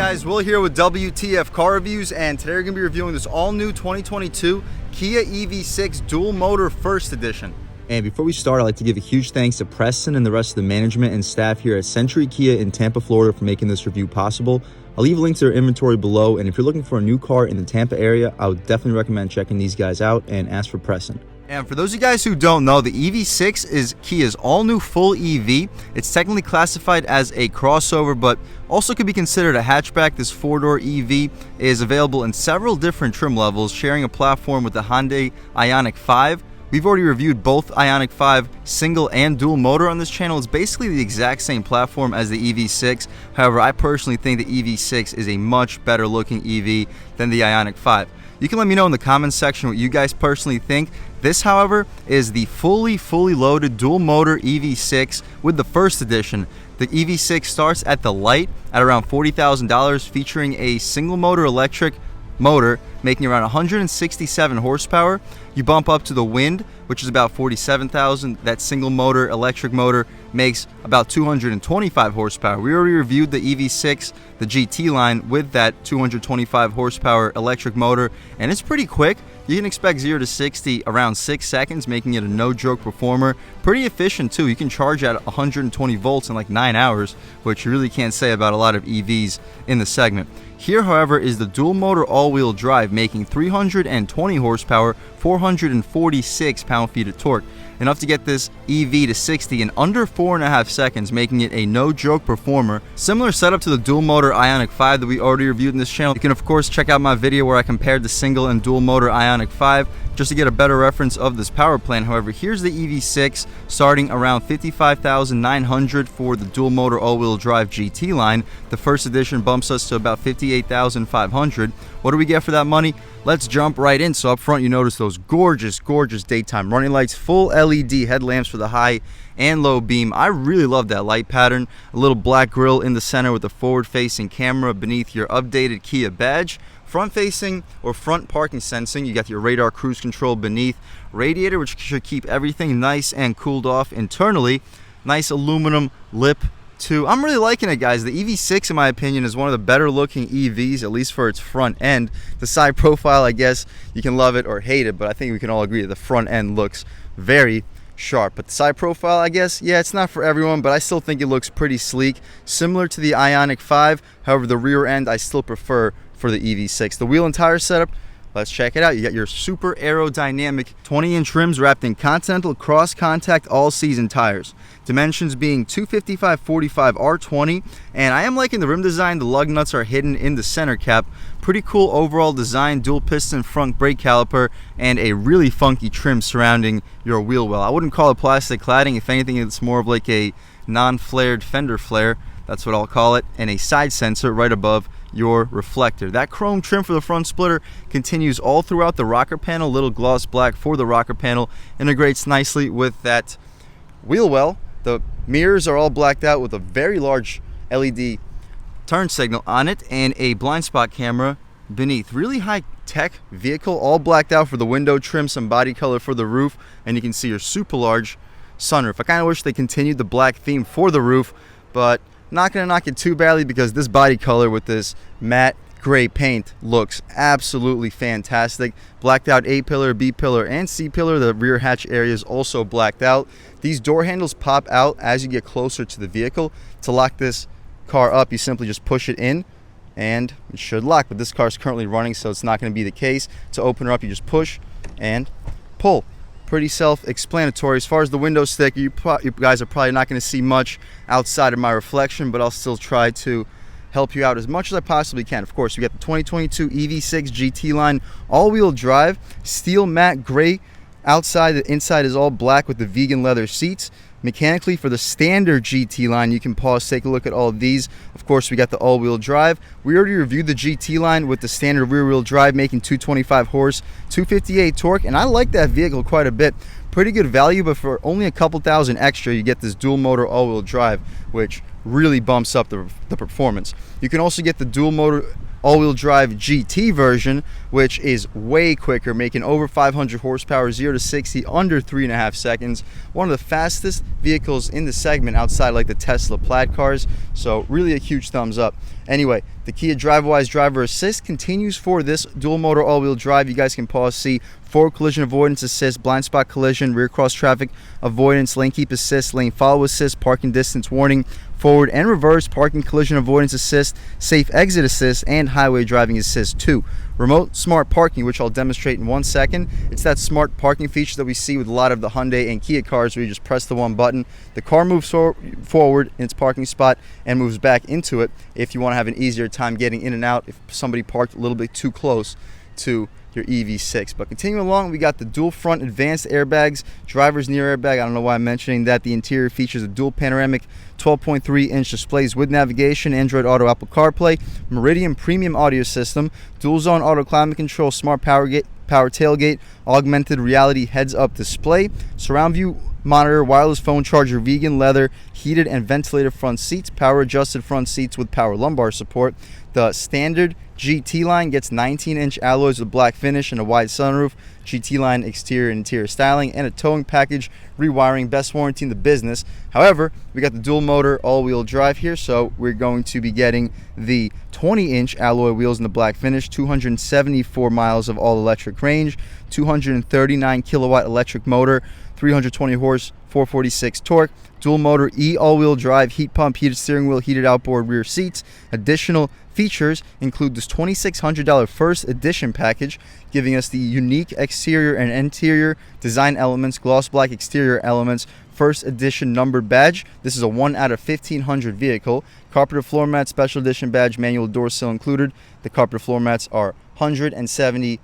guys, Will here with W.T.F car reviews, and today we're going to be reviewing this all-new 2022 Kia EV6 dual motor first edition. And before we start, I'd like to give a huge thanks to Preston and the rest of the management and staff here at Century Kia in Tampa, Florida for making this review possible. I'll leave a link to their inventory below, and if you're looking for a new car in the Tampa area, I would definitely recommend checking these guys out and ask for Preston. And for those of you guys who don't know, the EV6 is Kia's all-new full EV. It's technically classified as a crossover, but also could be considered a hatchback. This four-door EV is available in several different trim levels, sharing a platform with the Hyundai Ioniq 5. We've already reviewed both Ioniq 5 single and dual motor on this channel. It's basically the exact same platform as the EV6. However, I personally think the EV6 is a much better looking EV than the Ioniq 5. You can let me know in the comments section what you guys personally think. This, however, is the fully loaded dual motor EV6 with the first edition. The EV6 starts at the light at around $40,000, featuring a single motor electric motor making around 167 horsepower. You bump up to the wind, which is about 47,000. That single motor electric motor makes about 225 horsepower. We already reviewed the EV6, the GT line, with that 225 horsepower electric motor, and it's pretty quick. You can expect 0 to 60 around 6 seconds, making it a no-joke performer. Pretty efficient too. You can charge at 120 volts in like 9 hours, which you really can't say about a lot of EVs in the segment. Here, however, is the dual motor all-wheel drive, making 320 horsepower, 446 pound-feet of torque. Enough to get this EV to 60 in under 4.5 seconds, making it a no-joke performer. Similar setup to the dual motor Ioniq 5 that we already reviewed in this channel. You can of course check out my video where I compared the single and dual motor Ioniq 5 just to get a better reference of this power plant. However, here's the EV6 starting around $55,900 for the dual motor all-wheel drive GT line. The first edition bumps us to about $58,500. What do we get for that money? Let's jump right in. So up front, you notice those gorgeous daytime running lights, full LED headlamps for the high and low beam. I really love that light pattern. A little black grille in the center with the forward-facing camera beneath your updated Kia badge. Front-facing or front parking sensing, you got your radar cruise control beneath. Radiator, which should keep everything nice and cooled off internally. Nice aluminum lip too. I'm really liking it, guys. The EV6, in my opinion, is one of the better looking EVs, at least for its front end. The side profile, I guess you can love it or hate it, but I think we can all agree that the front end looks very sharp. But the side profile, I guess, yeah, it's not for everyone, but I still think it looks pretty sleek, similar to the Ioniq 5. However, the rear end I still prefer for the EV6. The wheel and tire setup, let's check it out. You got your super aerodynamic 20-inch rims wrapped in Continental cross-contact all-season tires. Dimensions being 255/45 R20, and I am liking the rim design. The lug nuts are hidden in the center cap. Pretty cool overall design, dual piston front brake caliper, and a really funky trim surrounding your wheel well. I wouldn't call it plastic cladding. If anything, it's more of like a non-flared fender flare. That's what I'll call it, and a side sensor right above your reflector. That chrome trim for the front splitter continues all throughout the rocker panel. Little gloss black for the rocker panel integrates nicely with that wheel well. The mirrors are all blacked out with a very large LED turn signal on it and a blind spot camera beneath. Really high tech vehicle, all blacked out for the window trim, some body color for the roof, and you can see your super large sunroof. I kind of wish they continued the black theme for the roof, but not gonna knock it too badly because this body color with this matte gray paint looks absolutely fantastic. Blacked out A-pillar, B-pillar, and C-pillar. The rear hatch area is also blacked out. These door handles pop out as you get closer to the vehicle. To lock this car up, you simply just push it in and it should lock, but this car is currently running, so it's not going to be the case. To open her up, you just push and pull. Pretty self-explanatory. As far as the window stick, you guys are probably not going to see much outside of my reflection, but I'll still try to help you out as much as I possibly can. Of course, we got the 2022 EV6 GT line all-wheel drive, steel matte gray outside. The inside is all black with the vegan leather seats. Mechanically, for the standard GT line, you can pause, take a look at all of these. Of course, we got the all-wheel drive. We already reviewed the GT line with the standard rear-wheel drive, making 225 horse, 258 torque, and I like that vehicle quite a bit. Pretty good value, but for only a couple thousand extra, you get this dual motor all-wheel drive, which really bumps up the performance. You can also get the dual motor all-wheel drive GT version, which is way quicker, making over 500 horsepower, 0 to 60 under 3.5 seconds. One of the fastest vehicles in the segment outside like the Tesla Plaid cars, so really a huge thumbs up. Anyway, the Kia DriveWise driver assist continues for this dual motor all-wheel drive. You guys can pause, see forward collision avoidance assist, blind spot collision, rear cross traffic avoidance, lane keep assist, lane follow assist, parking distance warning, forward and reverse parking collision avoidance assist, safe exit assist, and highway driving assist 2. Remote smart parking, which I'll demonstrate in 1 second. It's that smart parking feature that we see with a lot of the Hyundai and Kia cars where you just press the one button. The car moves forward in its parking spot and moves back into it if you want to have an easier time getting in and out if somebody parked a little bit too close to your EV6. But continuing along, we got the dual front advanced airbags, driver's near airbag. I don't know why I'm mentioning that. The interior features a dual panoramic 12.3-inch displays with navigation, Android Auto, Apple CarPlay, Meridian premium audio system, dual zone auto climate control, smart power tailgate, augmented reality heads-up display, surround view monitor, wireless phone charger, vegan leather, heated and ventilated front seats, power adjusted front seats with power lumbar support. The standard GT line gets 19-inch alloys with black finish and a wide sunroof, GT line exterior and interior styling, and a towing package rewiring, best warranty in the business. However, we got the dual motor all-wheel drive here, so we're going to be getting the 20-inch alloy wheels in the black finish, 274 miles of all-electric range, 239 kilowatt electric motor, 320 horse, 446 torque, dual motor all-wheel drive, heat pump, heated steering wheel, heated outboard rear seats. Additional features include this $2,600 first edition package, giving us the unique exterior and interior design elements, gloss black exterior elements, first edition numbered badge. This is a 1 out of 1,500 vehicle. Carpeted floor mat, special edition badge, manual door sill included. The carpeted floor mats are $170.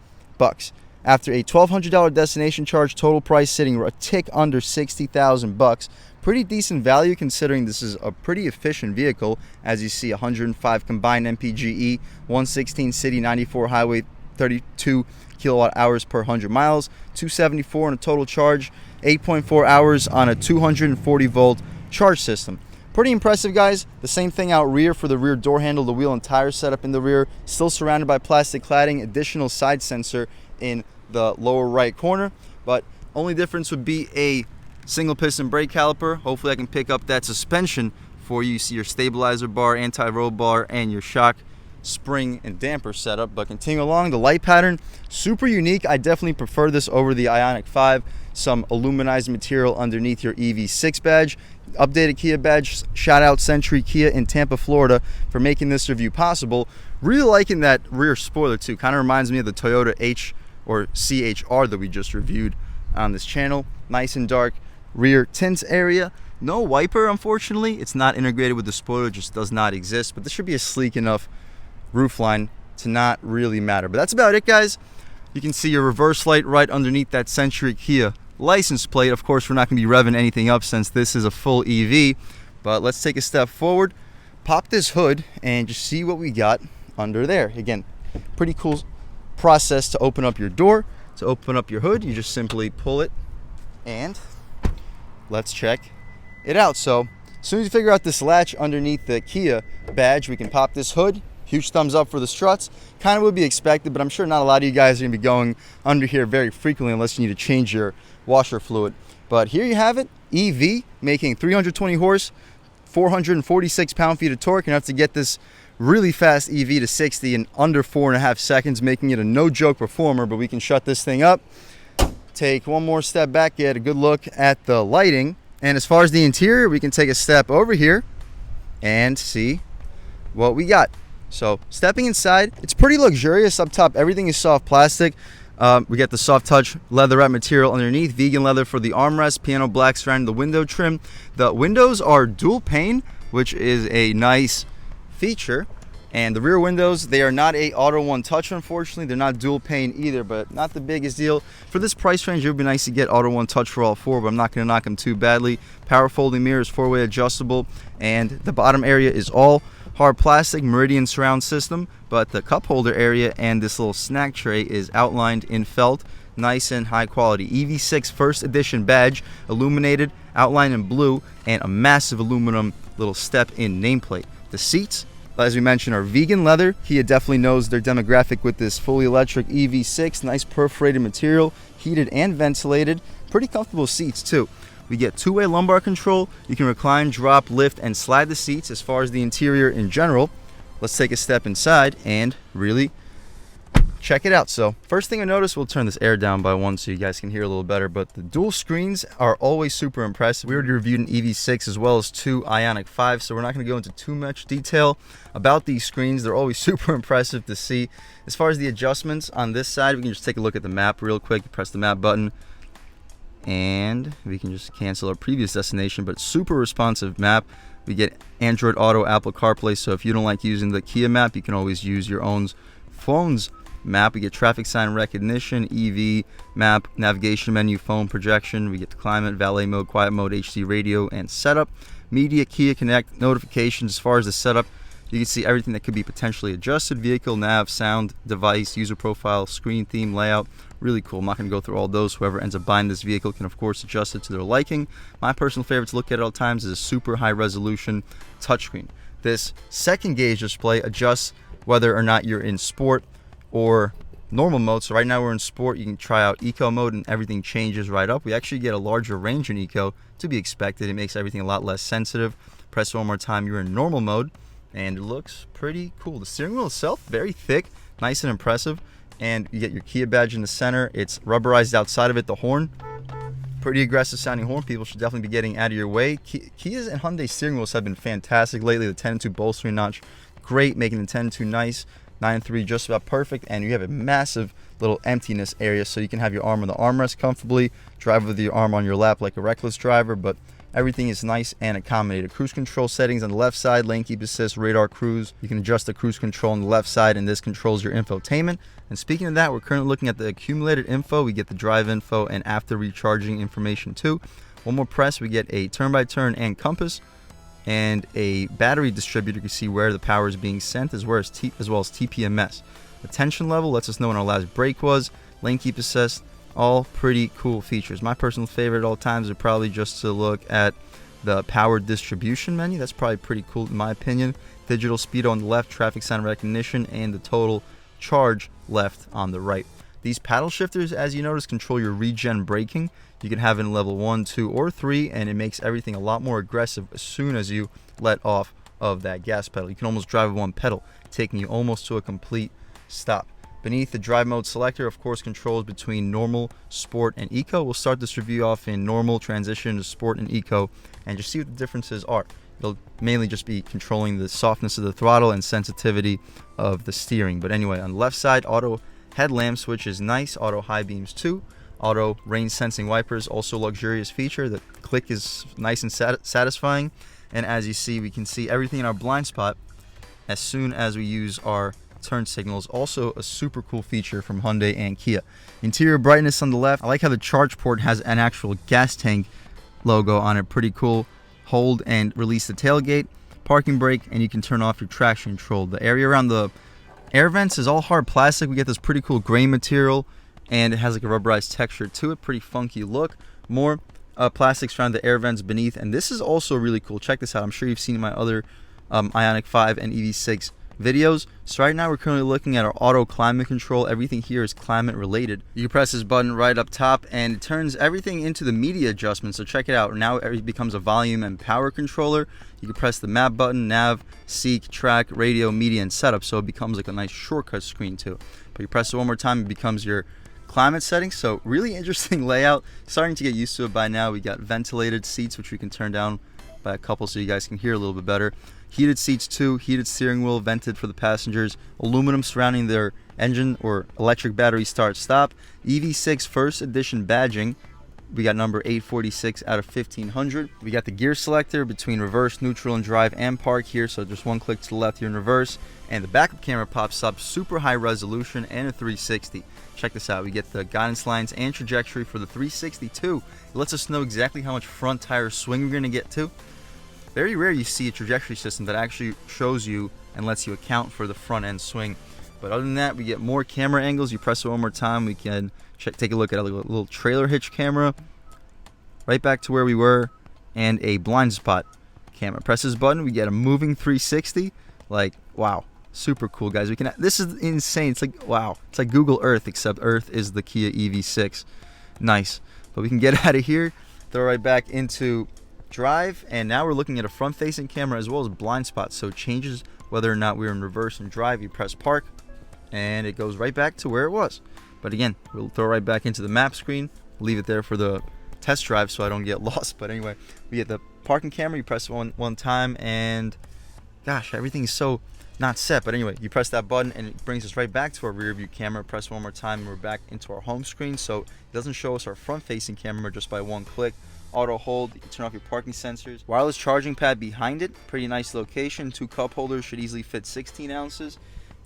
After a $1,200 destination charge, total price sitting a tick under $60,000. Pretty decent value considering this is a pretty efficient vehicle. As you see, 105 combined MPGe, 116 city, 94 highway, 32 kilowatt hours per 100 miles, 274 on a total charge, 8.4 hours on a 240 volt charge system. Pretty impressive, guys. The same thing out rear for the rear door handle, the wheel and tire setup in the rear, still surrounded by plastic cladding, additional side sensor in the lower right corner, but only difference would be a single piston brake caliper. Hopefully I can pick up that suspension for you. You see your stabilizer bar, anti-roll bar, and your shock spring and damper setup. But continue along, the light pattern, super unique. I definitely prefer this over the Ioniq 5. Some aluminized material underneath your EV6 badge. Updated Kia badge. Shout out Century Kia in Tampa, Florida for making this review possible. Really liking that rear spoiler too. Kind of reminds me of the Toyota H or CHR that we just reviewed on this channel. Nice and dark rear tints area. No wiper, unfortunately. It's not integrated with the spoiler, just does not exist. But this should be a sleek enough roofline to not really matter. But that's about it, guys. You can see your reverse light right underneath that Century Kia license plate. Of course, we're not going to be revving anything up since this is a full EV. But let's take a step forward, pop this hood, and just see what we got under there. Again, pretty cool process to open up your door. To open up your hood, you just simply pull it, and let's check it out. So as soon as you figure out this latch underneath the Kia badge, we can pop this hood. Huge thumbs up for the struts. Kind of would be expected, but I'm sure not a lot of you guys are going to be going under here very frequently unless you need to change your washer fluid. But here you have it, EV, making 320 horse, 446 pound-feet of torque. You have to get this really fast EV to 60 in under 4.5 seconds, making it a no-joke performer. But we can shut this thing up, take one more step back, get a good look at the lighting. And as far as the interior, we can take a step over here and see what we got. So stepping inside, it's pretty luxurious up top. Everything is soft plastic. We get the soft touch leatherette material underneath, vegan leather for the armrest, piano black surrounding the window trim. The windows are dual pane, which is a nice feature. And the rear windows, they are not a auto one touch, unfortunately. They're not dual pane either, but not the biggest deal. For this price range, it would be nice to get auto one touch for all four, but I'm not going to knock them too badly. Power folding mirrors, four-way adjustable, and the bottom area is all hard plastic Meridian surround system, but the cup holder area and this little snack tray is outlined in felt. Nice and high quality. EV6 first edition badge, illuminated, outlined in blue, and a massive aluminum little step-in nameplate. The seats, as we mentioned, are vegan leather. Kia definitely knows their demographic with this fully electric EV6. Nice perforated material, heated and ventilated. Pretty comfortable seats too. We get two-way lumbar control. You can recline, drop, lift, and slide the seats. As far as the interior in general, let's take a step inside and really check it out. So first thing I noticed, we'll turn this air down by one so you guys can hear a little better, but the dual screens are always super impressive. We already reviewed an EV6 as well as two Ioniq 5, so we're not going to go into too much detail about these screens. They're always super impressive to see. As far as the adjustments on this side, we can just take a look at the map real quick. Press the map button and we can just cancel our previous destination, but super responsive map. We get Android Auto, Apple CarPlay, so if you don't like using the Kia map, you can always use your own phone's map. We get traffic sign recognition, EV map, navigation menu, phone projection. We get the climate, valet mode, quiet mode, HD radio, and setup. Media, Kia Connect, notifications. As far as the setup, you can see everything that could be potentially adjusted: vehicle, nav, sound, device, user profile, screen theme, layout. Really cool. I'm not going to go through all those. Whoever ends up buying this vehicle can of course adjust it to their liking. My personal favorite to look at all times is a super high resolution touchscreen. This second gauge display adjusts whether or not you're in sport or normal mode. So right now we're in sport. You can try out eco mode and everything changes right up. We actually get a larger range in eco, to be expected. It makes everything a lot less sensitive. Press one more time, you're in normal mode, and it looks pretty cool. The steering wheel itself, very thick, nice and impressive, and you get your Kia badge in the center. It's rubberized outside of it. The horn, pretty aggressive sounding horn. People should definitely be getting out of your way. Kia's and Hyundai steering wheels have been fantastic lately. The 10-2 bolstering notch, great, making the 10-2 nice. 9.3 just about perfect, and you have a massive little emptiness area, so you can have your arm on the armrest comfortably, drive with your arm on your lap like a reckless driver, but everything is nice and accommodated. Cruise control settings on the left side, lane keep assist, radar cruise. You can adjust the cruise control on the left side, and this controls your infotainment. And speaking of that, we're currently looking at the accumulated info. We get the drive info and after recharging information too. One more press, we get a turn-by-turn and compass, and a battery distributor. You can see where the power is being sent, as well as TPMS. Attention level lets us know when our last break was. Lane keep assist, all pretty cool features. My personal favorite at all times are probably just to look at the power distribution menu. That's probably pretty cool in my opinion. Digital speedo on the left, traffic sign recognition, and the total charge left on the right. These paddle shifters, as you notice, control your regen braking. You can have it in level 1, 2, or 3, and it makes everything a lot more aggressive as soon as you let off of that gas pedal. You can almost drive with one pedal, taking you almost to a complete stop. Beneath the drive mode selector, of course, controls between normal, sport, and eco. We'll start this review off in normal, transition to sport and eco, and just see what the differences are. It'll mainly just be controlling the softness of the throttle and sensitivity of the steering. But anyway, on the left side, auto headlamp switch is nice, auto high beams too. Auto rain sensing wipers, also luxurious feature. The click is nice and satisfying, and as you see, we can see everything in our blind spot as soon as we use our turn signals. Also a super cool feature from Hyundai and Kia. Interior brightness on the left. I like how the charge port has an actual gas tank logo on it. Pretty cool. Hold and release the tailgate, parking brake, and you can turn off your traction control. The area around the air vents is all hard plastic. We get this pretty cool gray material, and it has like a rubberized texture to it. Pretty funky look. More plastics around the air vents beneath, and this is also really cool. Check this out. I'm sure you've seen my other Ioniq 5 and EV6 videos. So right now we're currently looking at our auto climate control. Everything here is climate related. You can press this button right up top and it turns everything into the media adjustment. So check it out. Now it becomes a volume and power controller. You can press the map button, nav, seek, track, radio, media, and setup. So it becomes like a nice shortcut screen too. But you press it one more time, it becomes your climate settings. So really interesting layout. Starting to get used to it by now. We got ventilated seats, which we can turn down by a couple so you guys can hear a little bit better. Heated seats too, heated steering wheel, vented for the passengers, aluminum surrounding their engine or electric battery start stop. EV6 first edition badging. We got number 846 out of 1500. We got the gear selector between reverse, neutral, and drive and park here. So just one click to the left, you're in reverse. And the backup camera pops up, super high resolution and a 360. Check this out. We get the guidance lines and trajectory for the 360 too. It lets us know exactly how much front tire swing we're going to get to. Very rare you see a trajectory system that actually shows you and lets you account for the front end swing. But other than that, we get more camera angles. You press it one more time, we can take a look at a little trailer hitch camera. Right back to where we were, and a blind spot camera. Press this button, we get a moving 360. Like, wow, super cool, guys. We can. This is insane. It's like, wow, it's like Google Earth, except Earth is the Kia EV6. Nice. But we can get out of here, throw right back into drive, and now we're looking at a front-facing camera as well as blind spot. So it changes whether or not we're in reverse and drive. You press park, and it goes right back to where it was. But again, we'll throw right back into the map screen, leave it there for the test drive so I don't get lost. But anyway, we get the parking camera. You press one time, and gosh, everything is so not set. But anyway, you press that button and it brings us right back to our rear view camera. Press one more time and we're back into our home screen. So it doesn't show us our front facing camera just by one click. Auto hold, you can turn off your parking sensors. Wireless charging pad behind it, pretty nice location. 2 cup holders, should easily fit 16 ounces.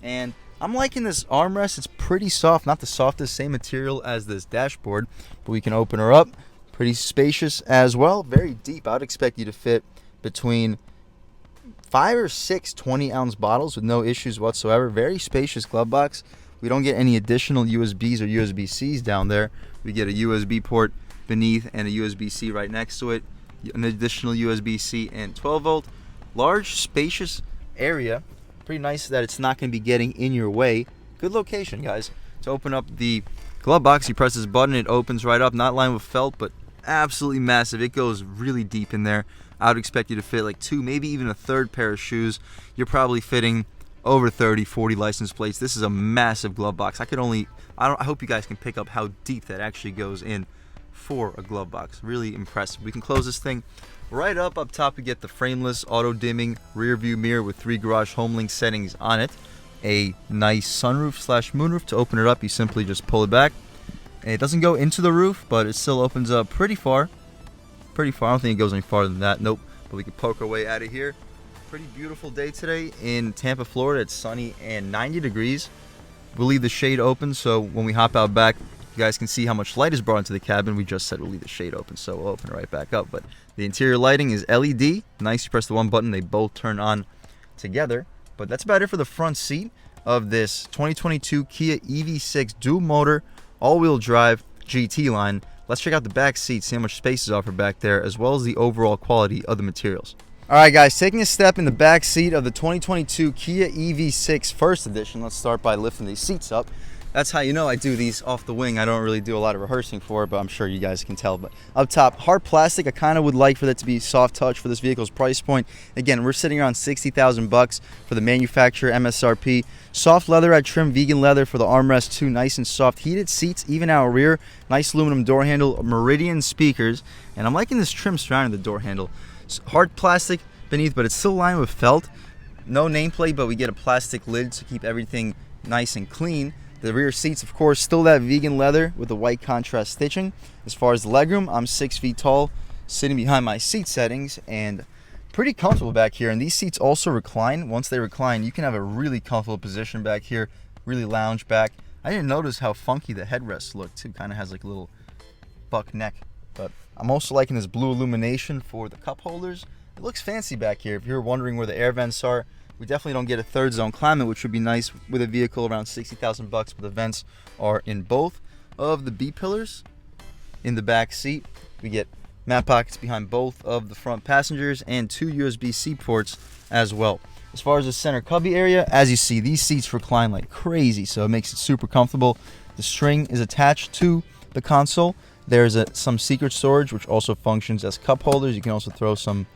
And I'm liking this armrest. It's pretty soft, not the softest, same material as this dashboard, but we can open her up. Pretty spacious as well, very deep. I would expect you to fit between 5 or 6 20-ounce bottles with no issues whatsoever. Very spacious glove box. We don't get any additional USBs or USB-Cs down there. We get a USB port beneath and a USB-C right next to it, an additional USB-C and 12 volt. Large, spacious area. Pretty nice that it's not going to be getting in your way. Good location, guys. To open up the glove box, you press this button, it opens right up. Not lined with felt, but absolutely massive. It goes really deep in there. I would expect you to fit like 2, maybe even a 3rd pair of shoes. You're probably fitting over 30, 40 license plates. This is a massive glove box. I hope you guys can pick up how deep that actually goes in for a glove box. Really impressive. We can close this thing right up. Up top, we get the frameless auto dimming rear view mirror with 3 garage home link settings on it. A nice sunroof / moonroof. To open it up, you simply just pull it back. And it doesn't go into the roof, but it still opens up pretty far. I don't think it goes any farther than that. Nope. But we can poke our way out of here. Pretty beautiful day today in Tampa, Florida. It's sunny and 90 degrees. We'll leave the shade open so when we hop out back, you guys can see how much light is brought into the cabin. We just said we'll leave the shade open, so we'll open it right back up. But the interior lighting is LED. Nice. You press the one button, they both turn on together. But that's about it for the front seat of this 2022 Kia EV6 dual motor all-wheel drive GT line. Let's check out the back seat, see how much space is offered back there, as well as the overall quality of the materials. All right, guys, taking a step in the back seat of the 2022 Kia EV6 First Edition. Let's start by lifting these seats up. That's how you know I do these off the wing. I don't really do a lot of rehearsing for it, but I'm sure you guys can tell. But up top, hard plastic. I kind of would like for that to be soft touch for this vehicle's price point. Again, we're sitting around $60,000 for the manufacturer MSRP. Soft leatherette trim, vegan leather for the armrest too. Nice and soft. Heated seats, even out rear. Nice aluminum door handle, Meridian speakers. And I'm liking this trim surrounding the door handle. Hard plastic beneath, but it's still lined with felt. No nameplate, but we get a plastic lid to keep everything nice and clean. The rear seats, of course, still that vegan leather with the white contrast stitching. As far as the legroom, I'm 6 feet tall, sitting behind my seat settings, and pretty comfortable back here. And these seats also recline. Once they recline, you can have a really comfortable position back here, really lounge back. I didn't notice how funky the headrests look too. Kind of has like a little buck neck. But I'm also liking this blue illumination for the cup holders. It looks fancy back here. If you're wondering where the air vents are, we definitely don't get a 3rd zone climate, which would be nice with a vehicle around $60,000, but the vents are in both of the B pillars. In the back seat, we get mat pockets behind both of the front passengers and 2 USB-C ports as well. As far as the center cubby area, as you see, these seats recline like crazy, so it makes it super comfortable. The string is attached to the console. There's some secret storage, which also functions as cup holders. You can also throw some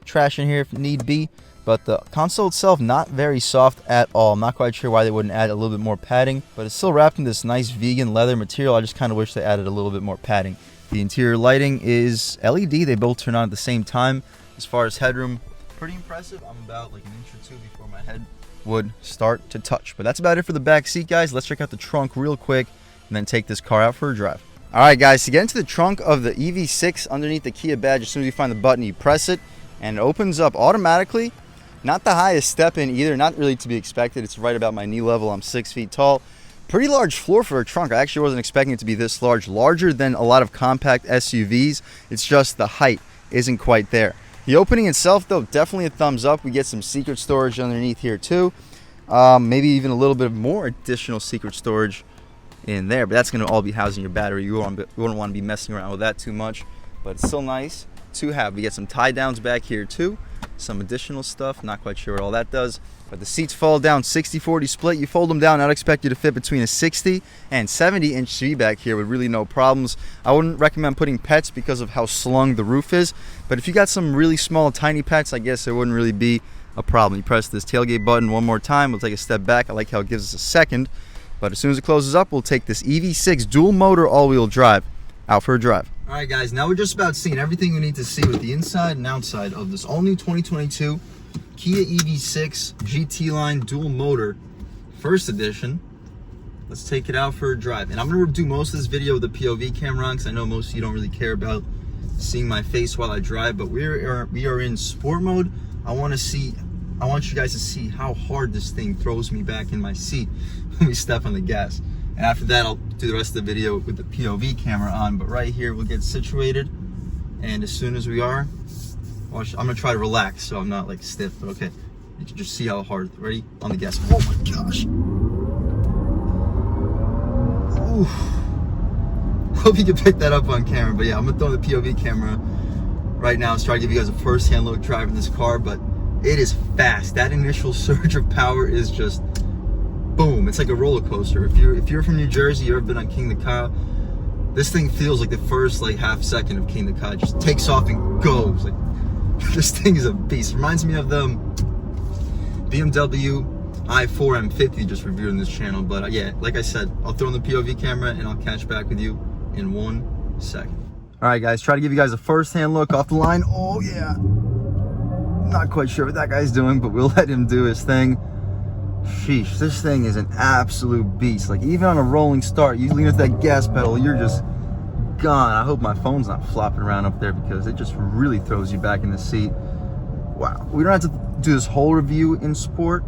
trash in here if need be. But the console itself, not very soft at all. I'm not quite sure why they wouldn't add a little bit more padding, but it's still wrapped in this nice vegan leather material. I just kind of wish they added a little bit more padding. The interior lighting is LED. They both turn on at the same time. As far as headroom, pretty impressive. I'm about like an inch or 2 before my head would start to touch. But that's about it for the back seat, guys. Let's check out the trunk real quick and then take this car out for a drive. All right, guys, to get into the trunk of the EV6, underneath the Kia badge, as soon as you find the button, you press it, and it opens up automatically. Not the highest step in either, not really to be expected. It's right about my knee level. I'm 6 feet tall. Pretty large floor for a trunk. I actually wasn't expecting it to be this large. Larger than a lot of compact SUVs. It's just the height isn't quite there. The opening itself, though, definitely a thumbs up. We get some secret storage underneath here, too. Maybe even a little bit more additional secret storage in there. But that's going to all be housing your battery. You wouldn't want to be messing around with that too much. But it's still nice to have. We get some tie downs back here, too. some additional stuff. Not quite sure what all that does, but the seats fold down 60-40 split. You fold them down, I'd expect you to fit between a 60 and 70-inch seat back here with really no problems. I wouldn't recommend putting pets because of how slung the roof is, but if you got some really small, tiny pets, I guess it wouldn't really be a problem. You press this tailgate button one more time, we'll take a step back. I like how it gives us a second, but as soon as it closes up, we'll take this EV6 dual motor all-wheel drive out for a drive. All right, guys, now we're just about seeing everything we need to see with the inside and outside of this all-new 2022 Kia EV6 GT line dual motor first edition. Let's take it out for a drive. And I'm going to do most of this video with the POV camera on because I know most of you don't really care about seeing my face while I drive, but we are in sport mode. I want you guys to see how hard this thing throws me back in my seat when we step on the gas. And after that, I'll do the rest of the video with the POV camera on. But right here, we'll get situated. And as soon as we are, watch, I'm gonna try to relax so I'm not like stiff, but okay. You can just see how hard. Ready? On the gas. Oh my gosh. Ooh. Hope you can pick that up on camera. But yeah, I'm gonna throw the POV camera right now and try to give you guys a first-hand look driving this car. But it is fast. That initial surge of power is just boom. It's like a roller coaster. If you're from New Jersey, you've ever been on King the Ka, this thing feels like the first like half second of King the Ka. It just takes off and goes. Like this thing is a beast. Reminds me of the BMW i4 M50 just reviewed on this channel. But yeah, like I said, I'll throw in the POV camera and I'll catch back with you in 1 second. All right, guys, try to give you guys a first-hand look off the line. Oh yeah. Not quite sure what that guy's doing, but we'll let him do his thing. Sheesh, this thing is an absolute beast. Like even on a rolling start, you lean at that gas pedal, you're just gone. I hope my phone's not flopping around up there because it just really throws you back in the seat. Wow, we don't have to do this whole review in sport.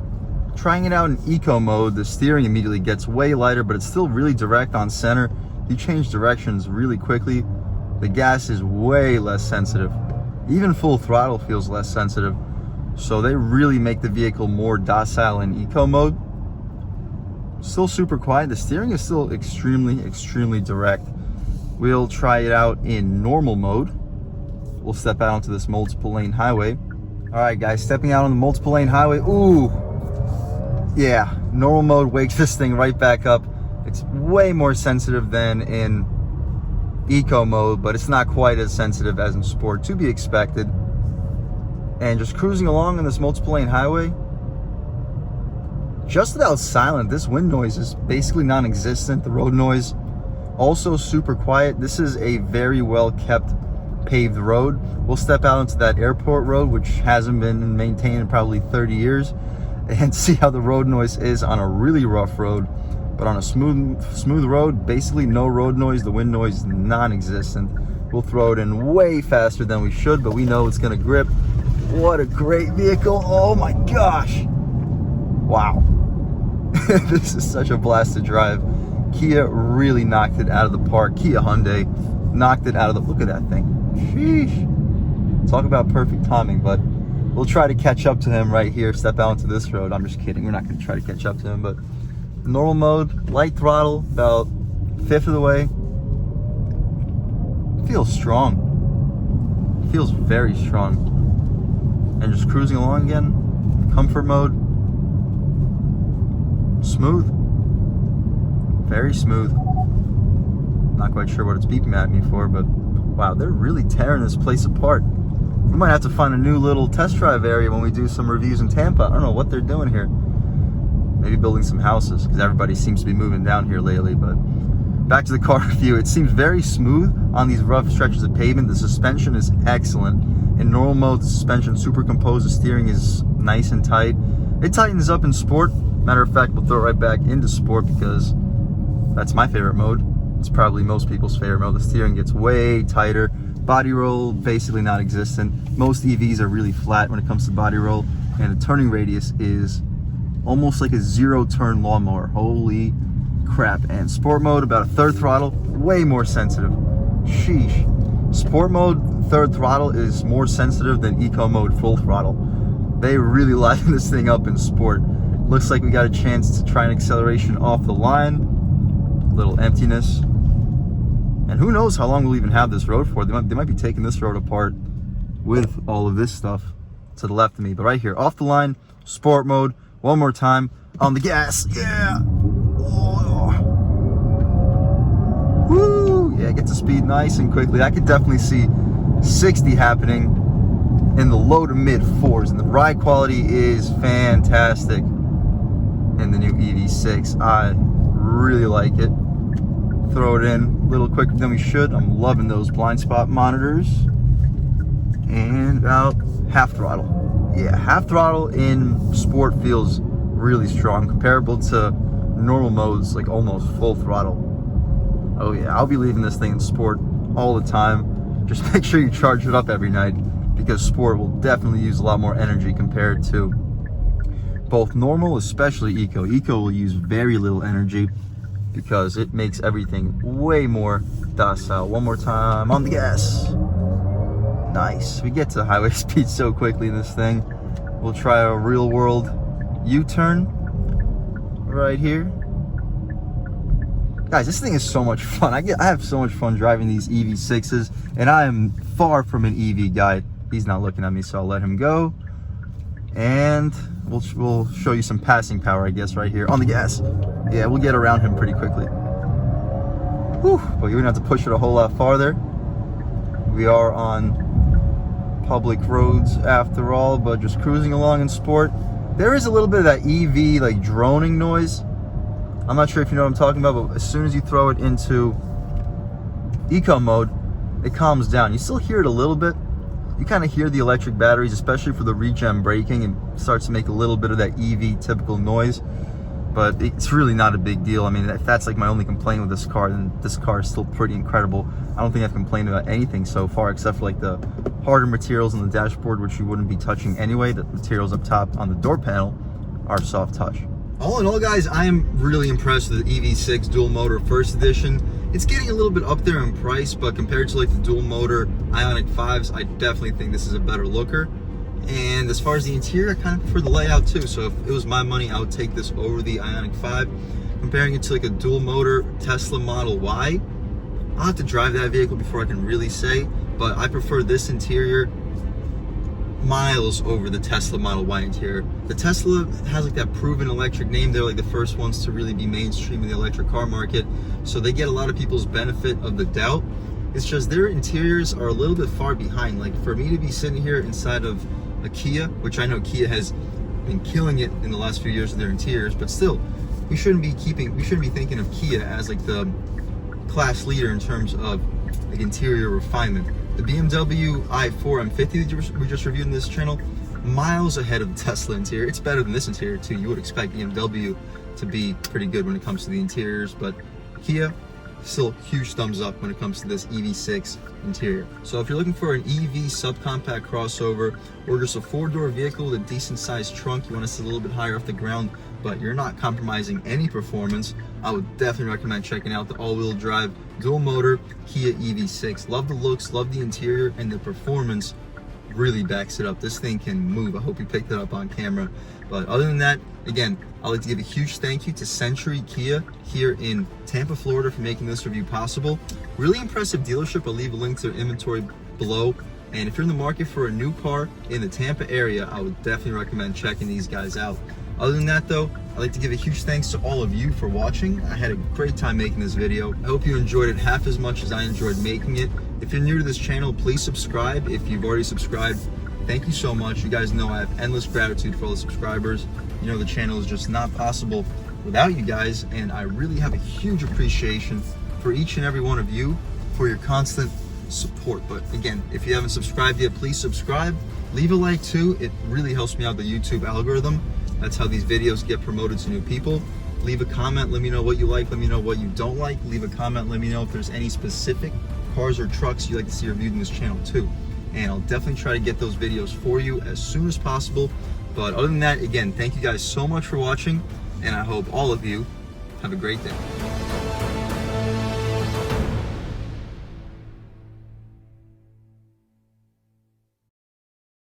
Trying it out in eco mode, the steering immediately gets way lighter, but it's still really direct on center. You change directions really quickly. The gas is way less sensitive. Even full throttle feels less sensitive. So they really make the vehicle more docile in eco mode. Still super quiet. The steering is still extremely direct. We'll try it out in normal mode. We'll step out onto this multiple lane highway. All right, guys, stepping out on the multiple lane highway. Ooh, yeah, normal mode wakes this thing right back up. It's way more sensitive than in eco mode, but it's not quite as sensitive as in sport, to be expected. And just cruising along on this multiple lane highway, just about silent. This wind noise is basically non-existent. The road noise also super quiet. This is a very well kept paved road. We'll step out into that airport road, which hasn't been maintained in probably 30 years, and see how the road noise is on a really rough road. But on a smooth road, basically no road noise. The wind noise is non-existent. We'll throw it in way faster than we should, but we know it's gonna grip. What a great vehicle. Oh my gosh. Wow. This is such a blast to drive. Kia really knocked it out of the park. Kia Hyundai knocked it out of the, look at that thing. Sheesh. Talk about perfect timing, but we'll try to catch up to him right here. Step out into this road. I'm just kidding. We're not gonna try to catch up to him, but normal mode, light throttle, about 1/5 of the way. Feels strong. Feels very strong. And just cruising along again, comfort mode, smooth, very smooth. Not quite sure what it's beeping at me for, but wow, they're really tearing this place apart. We might have to find a new little test drive area when we do some reviews in Tampa. I don't know what they're doing here. Maybe building some houses, because everybody seems to be moving down here lately. But back to the car review. It seems very smooth on these rough stretches of pavement. The suspension is excellent. In normal mode, the suspension super composed. The steering is nice and tight. It tightens up in sport. Matter of fact, we'll throw it right back into sport because that's my favorite mode. It's probably most people's favorite mode. The steering gets way tighter. Body roll, basically non-existent. Most EVs are really flat when it comes to body roll. And the turning radius is almost like a 0-turn lawnmower. Holy crap. And sport mode, about 1/3 throttle, way more sensitive. Sheesh. Sport mode, 1/3 throttle is more sensitive than eco mode, full throttle. They really liven this thing up in sport. Looks like we got a chance to try an acceleration off the line. Little emptiness. And who knows how long we'll even have this road for. They might be taking this road apart with all of this stuff. to the left of me. But right here, off the line, sport mode, one more time, on the gas, yeah. Oh. Woo, yeah, get to speed nice and quickly. I could definitely see 60 happening in the low to mid 4s, and the ride quality is fantastic in the new EV6. I really like it. Throw it in a little quicker than we should. I'm loving those blind spot monitors. And about half throttle. Yeah, half throttle in sport feels really strong, comparable to normal modes, like almost full throttle. Oh yeah, I'll be leaving this thing in sport all the time. Just make sure you charge it up every night, because sport will definitely use a lot more energy compared to both normal, especially eco. Eco will use very little energy because it makes everything way more docile. One more time on the gas. Nice. We get to highway speed so quickly in this thing. We'll try a real world U-turn right here. Guys, this thing is so much fun. I have so much fun driving these EV6s, and I am far from an EV guy. He's not looking at me, so I'll let him go. And we'll show you some passing power, I guess, right here on the gas. Yeah, we'll get around him pretty quickly. Whew, but you wouldn't have to push it a whole lot farther. We are on public roads after all, but just cruising along in sport. There is a little bit of that EV like droning noise. I'm not sure if you know what I'm talking about, but as soon as you throw it into eco mode, it calms down. You still hear it a little bit. You kind of hear the electric batteries, especially for the regen braking, and starts to make a little bit of that EV typical noise, but it's really not a big deal. I mean, if that's like my only complaint with this car, then this car is still pretty incredible. I don't think I've complained about anything so far, except for like the harder materials on the dashboard, which you wouldn't be touching anyway. The materials up top on the door panel are soft touch. All in all, guys, I am really impressed with the EV6 dual motor first edition. It's getting a little bit up there in price, but compared to like the dual motor Ioniq 5s, I definitely think this is a better looker. And as far as the interior, I kind of prefer the layout too. So if it was my money, I would take this over the Ioniq 5. Comparing it to like a dual motor Tesla Model Y, I'll have to drive that vehicle before I can really say, but I prefer this interior miles over the Tesla Model Y interior. The Tesla has like that proven electric name. They're like the first ones to really be mainstream in the electric car market, so they get a lot of people's benefit of the doubt. It's just their interiors are a little bit far behind. Like for me to be sitting here inside of a Kia, which I know Kia has been killing it in the last few years with their interiors, but still, we shouldn't be thinking of Kia as like the class leader in terms of like interior refinement. The BMW i4 M50 that we just reviewed in this channel, miles ahead of the Tesla interior. It's better than this interior too. You would expect BMW to be pretty good when it comes to the interiors, but Kia, still huge thumbs up when it comes to this EV6 interior. So if you're looking for an EV subcompact crossover, or just a 4-door vehicle with a decent sized trunk, you want to sit a little bit higher off the ground, but you're not compromising any performance, I would definitely recommend checking out the all-wheel drive dual motor Kia EV6. Love the looks, love the interior, and the performance really backs it up. This thing can move. I hope you picked it up on camera. But other than that, again, I'd like to give a huge thank you to Century Kia here in Tampa, Florida for making this review possible. Really impressive dealership. I'll leave a link to their inventory below. And if you're in the market for a new car in the Tampa area, I would definitely recommend checking these guys out. Other than that though, I'd like to give a huge thanks to all of you for watching. I had a great time making this video. I hope you enjoyed it half as much as I enjoyed making it. If you're new to this channel, please subscribe. If you've already subscribed, thank you so much. You guys know I have endless gratitude for all the subscribers. You know the channel is just not possible without you guys, and I really have a huge appreciation for each and every one of you for your constant support. But again, if you haven't subscribed yet, please subscribe. Leave a like too. It really helps me out the YouTube algorithm. That's how these videos get promoted to new people. Leave a comment, let me know what you like, let me know what you don't like. Leave a comment, let me know if there's any specific cars or trucks you'd like to see reviewed in this channel too. And I'll definitely try to get those videos for you as soon as possible. But other than that, again, thank you guys so much for watching, and I hope all of you have a great day.